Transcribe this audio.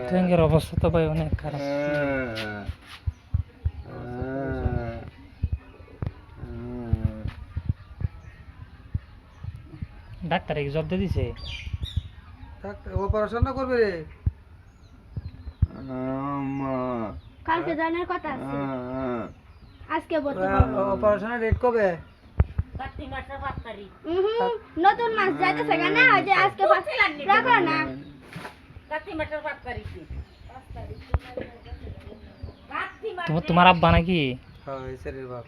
ট্রেনের অবস্থা তো ভাই অনেক খারাপ। ডাক্তারে কি জব দিয়ে দিছে? অপারেশন না করবে রে, কালকে জানার কথা আছে, আজকে বলতে অপারেশনের ডেট কবে? নতুন মাস যাইতেছে কেন না, যে আজকে রাখো না তোমার আব্বা নাকি? হ্যাঁ, এই শরীর বাপ।